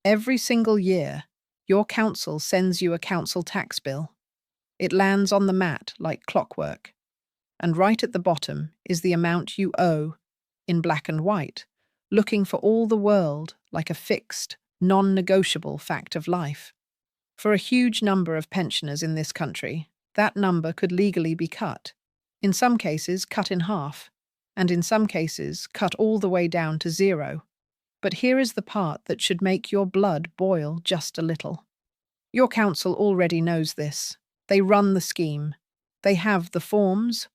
Every single year, your council sends you a council tax bill. It lands on the mat like clockwork, and right at the bottom is the amount you owe, in black and white, looking for all the world like a fixed, non-negotiable fact of life. For a huge number of pensioners in this country, that number could legally be cut. In some cases, cut in half, and in some cases, cut all the way down to zero. But here is the part that should make your blood boil just a little. Your council already knows this. They run the scheme. They have the forms,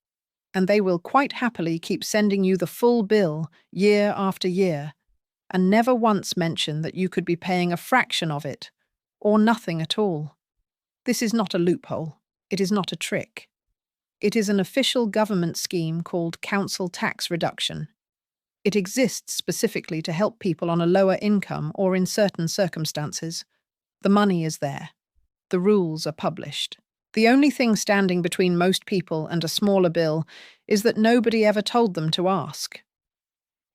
and they will quite happily keep sending you the full bill year after year, and never once mention that you could be paying a fraction of it, or nothing at all. This is not a loophole. It is not a trick. It is an official government scheme called council tax reduction. It exists specifically to help people on a lower income or in certain circumstances. The money is there. The rules are published. The only thing standing between most people and a smaller bill is that nobody ever told them to ask.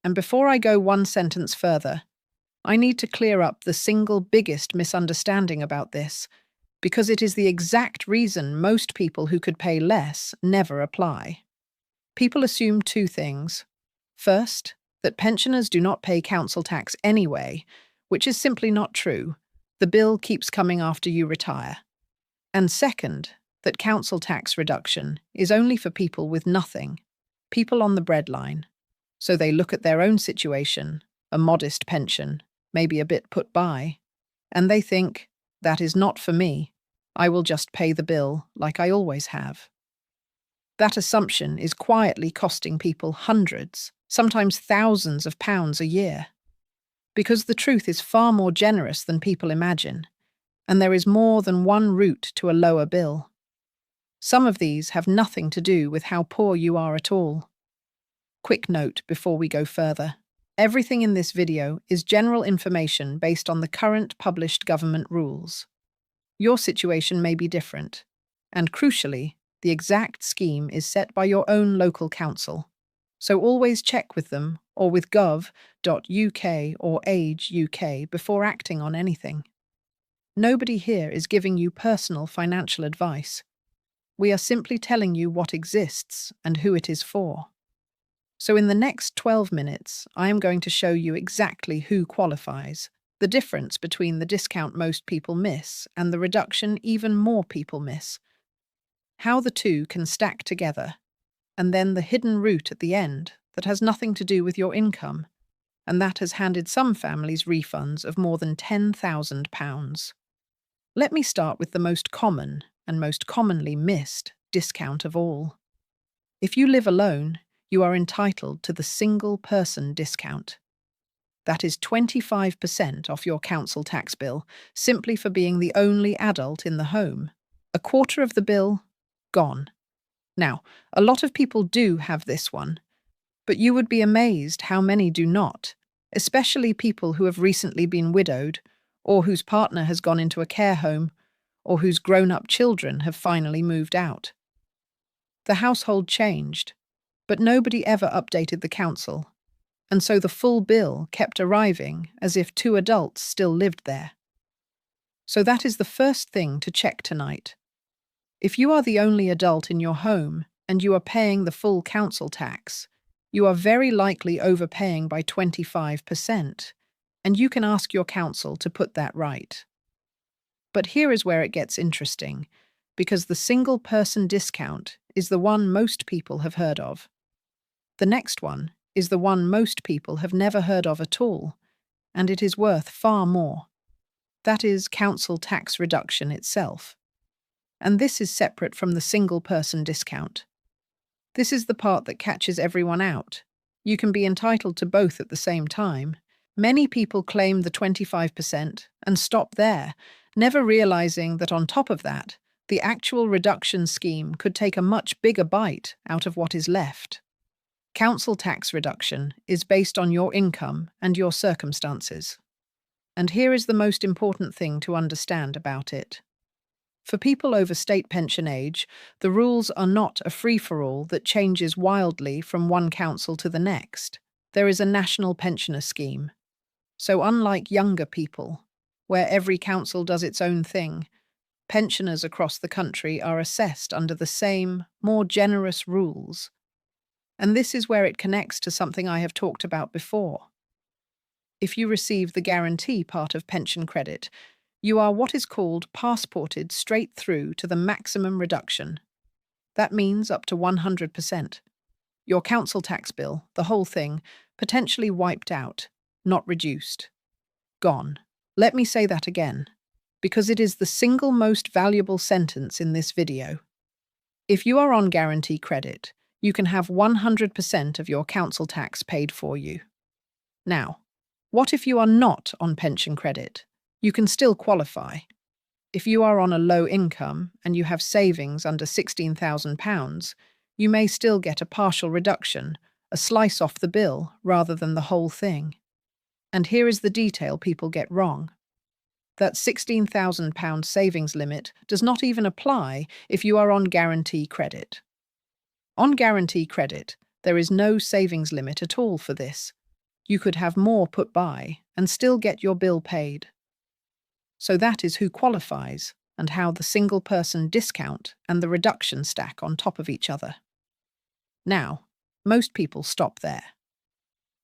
And before I go one sentence further, I need to clear up the single biggest misunderstanding about this, because it is the exact reason most people who could pay less never apply. People assume two things. First, that pensioners do not pay council tax anyway, which is simply not true. The bill keeps coming after you retire. And second, that council tax reduction is only for people with nothing, people on the breadline. So they look at their own situation, a modest pension, maybe a bit put by, and they think, that is not for me. I will just pay the bill like I always have. That assumption is quietly costing people hundreds, sometimes thousands of pounds a year. Because the truth is far more generous than people imagine, and there is more than one route to a lower bill. Some of these have nothing to do with how poor you are at all. Quick note before we go further. Everything in this video is general information based on the current published government rules. Your situation may be different, and crucially, the exact scheme is set by your own local council. So always check with them or with gov.uk or Age UK before acting on anything. Nobody here is giving you personal financial advice. We are simply telling you what exists and who it is for. So in the next 12 minutes, I am going to show you exactly who qualifies, the difference between the discount most people miss and the reduction even more people miss, how the two can stack together, and then the hidden route at the end that has nothing to do with your income, and that has handed some families refunds of more than £10,000. Let me start with the most common and most commonly missed discount of all. If you live alone, you are entitled to the single-person discount. That is 25% off your council tax bill, simply for being the only adult in the home. A quarter of the bill, gone. Now, a lot of people do have this one, but you would be amazed how many do not, especially people who have recently been widowed, or whose partner has gone into a care home, or whose grown-up children have finally moved out. The household changed, but nobody ever updated the council, and so the full bill kept arriving as if two adults still lived there. So that is the first thing to check tonight. If you are the only adult in your home and you are paying the full council tax, you are very likely overpaying by 25%, and you can ask your council to put that right. But here is where it gets interesting, because the single-person discount is the one most people have heard of. The next one is the one most people have never heard of at all, and it is worth far more. That is council tax reduction itself. And this is separate from the single-person discount. This is the part that catches everyone out. You can be entitled to both at the same time. Many people claim the 25% and stop there, never realizing that on top of that, the actual reduction scheme could take a much bigger bite out of what is left. Council tax reduction is based on your income and your circumstances. And here is the most important thing to understand about it. For people over state pension age, the rules are not a free-for-all that changes wildly from one council to the next. There is a national pensioner scheme. So unlike younger people, where every council does its own thing. Pensioners across the country are assessed under the same, more generous rules. And this is where it connects to something I have talked about before. If you receive the guarantee part of pension credit, you are what is called passported straight through to the maximum reduction. That means up to 100%. Your council tax bill, the whole thing, potentially wiped out, not reduced. Gone. Let me say that again, because it is the single most valuable sentence in this video. If you are on guarantee credit, you can have 100% of your council tax paid for you. Now, what if you are not on pension credit? You can still qualify. If you are on a low income and you have savings under £16,000, you may still get a partial reduction, a slice off the bill rather than the whole thing. And here is the detail people get wrong. That £16,000 savings limit does not even apply if you are on guarantee credit. On guarantee credit, there is no savings limit at all for this. You could have more put by and still get your bill paid. So that is who qualifies and how the single-person discount and the reduction stack on top of each other. Now, most people stop there.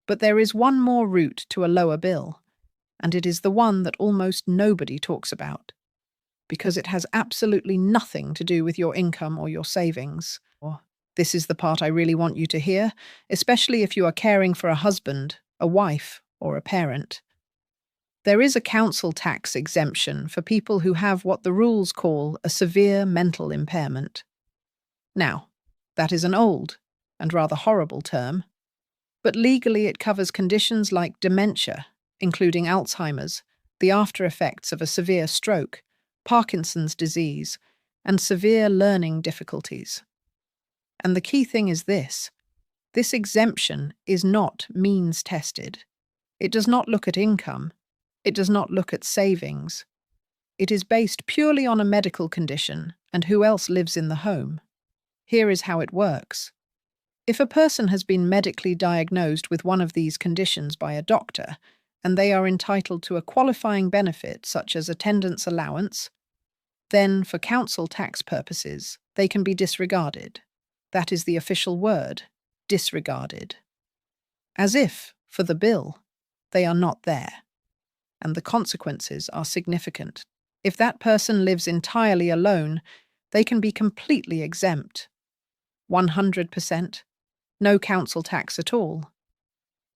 But there is one more route to a lower bill, and it is the one that almost nobody talks about, because it has absolutely nothing to do with your income or your savings. This is the part I really want you to hear, especially if you are caring for a husband, a wife, or a parent. There is a council tax exemption for people who have what the rules call a severe mental impairment. Now, that is an old and rather horrible term, but legally it covers conditions like dementia, including Alzheimer's, the after effects of a severe stroke, Parkinson's disease, and severe learning difficulties. And the key thing is this exemption is not means tested. It does not look at income. It does not look at savings. It is based purely on a medical condition and who else lives in the home. Here is how it works. If a person has been medically diagnosed with one of these conditions by a doctor, and they are entitled to a qualifying benefit such as attendance allowance, then for council tax purposes, they can be disregarded. That is the official word, disregarded. As if, for the bill, they are not there. And the consequences are significant. If that person lives entirely alone, they can be completely exempt. 100%, no council tax at all.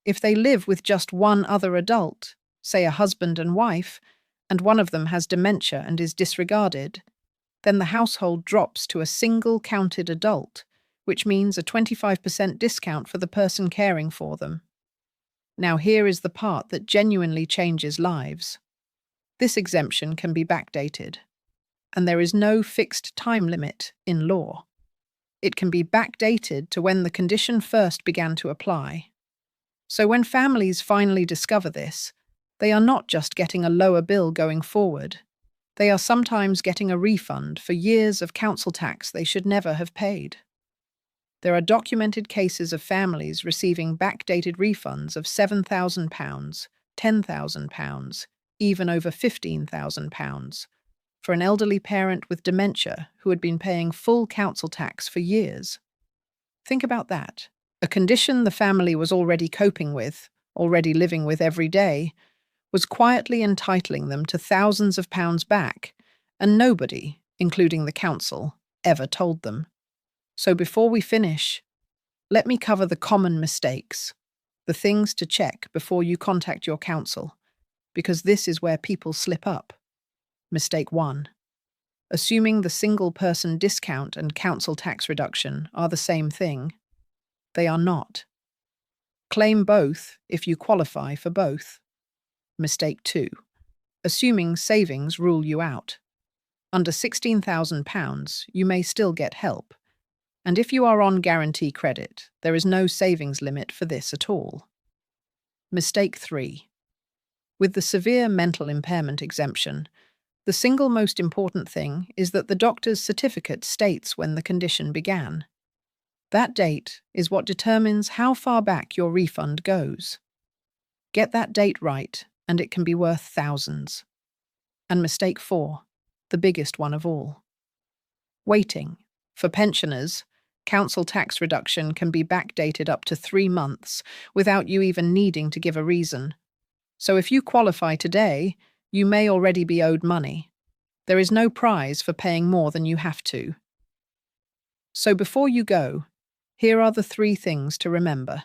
If they live with just one other adult, say a husband and wife, and one of them has dementia and is disregarded, then the household drops to a single counted adult, which means a 25% discount for the person caring for them. Now here is the part that genuinely changes lives. This exemption can be backdated, and there is no fixed time limit in law. It can be backdated to when the condition first began to apply. So when families finally discover this, they are not just getting a lower bill going forward. They are sometimes getting a refund for years of council tax they should never have paid. There are documented cases of families receiving backdated refunds of £7,000, £10,000, even over £15,000, for an elderly parent with dementia who had been paying full council tax for years. Think about that. A condition the family was already coping with, already living with every day, was quietly entitling them to thousands of pounds back, and nobody, including the council, ever told them. So before we finish, let me cover the common mistakes, the things to check before you contact your council, because this is where people slip up. Mistake 1. Assuming the single-person discount and council tax reduction are the same thing. They are not. Claim both if you qualify for both. Mistake 2. Assuming savings rule you out. Under £16,000, you may still get help. And if you are on guarantee credit, there is no savings limit for this at all. Mistake 3. With the severe mental impairment exemption, the single most important thing is that the doctor's certificate states when the condition began. That date is what determines how far back your refund goes. Get that date right, and it can be worth thousands. And mistake 4, the biggest one of all. Waiting. For pensioners, council tax reduction can be backdated up to 3 months without you even needing to give a reason. So if you qualify today, you may already be owed money. There is no prize for paying more than you have to. So before you go, here are the 3 things to remember.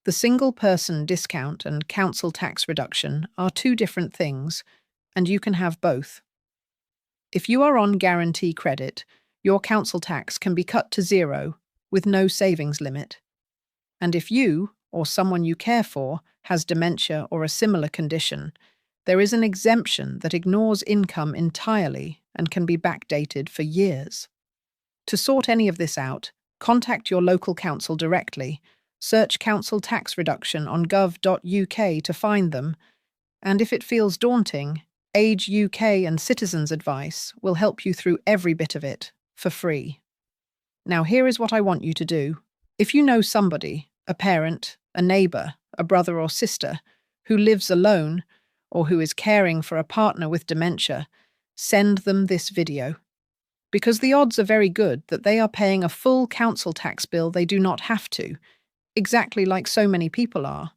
The single-person discount and council tax reduction are 2 different things, and you can have both. If you are on guarantee credit, your council tax can be cut to 0 with no savings limit. And if you, or someone you care for, has dementia or a similar condition, there is an exemption that ignores income entirely and can be backdated for years. To sort any of this out, contact your local council directly, search council tax reduction on gov.uk to find them, and if it feels daunting, Age UK and Citizens Advice will help you through every bit of it, for free. Now here is what I want you to do. If you know somebody, a parent, a neighbour, a brother or sister, who lives alone, or who is caring for a partner with dementia, send them this video. Because the odds are very good that they are paying a full council tax bill they do not have to, exactly like so many people are.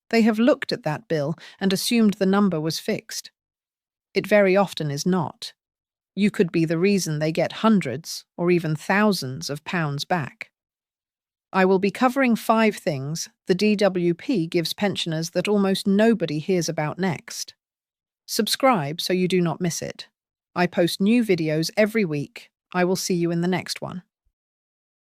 They have looked at that bill and assumed the number was fixed. It very often is not. You could be the reason they get hundreds or even thousands of pounds back. I will be covering 5 things the DWP gives pensioners that almost nobody hears about next. Subscribe so you do not miss it. I post new videos every week. I will see you in the next one.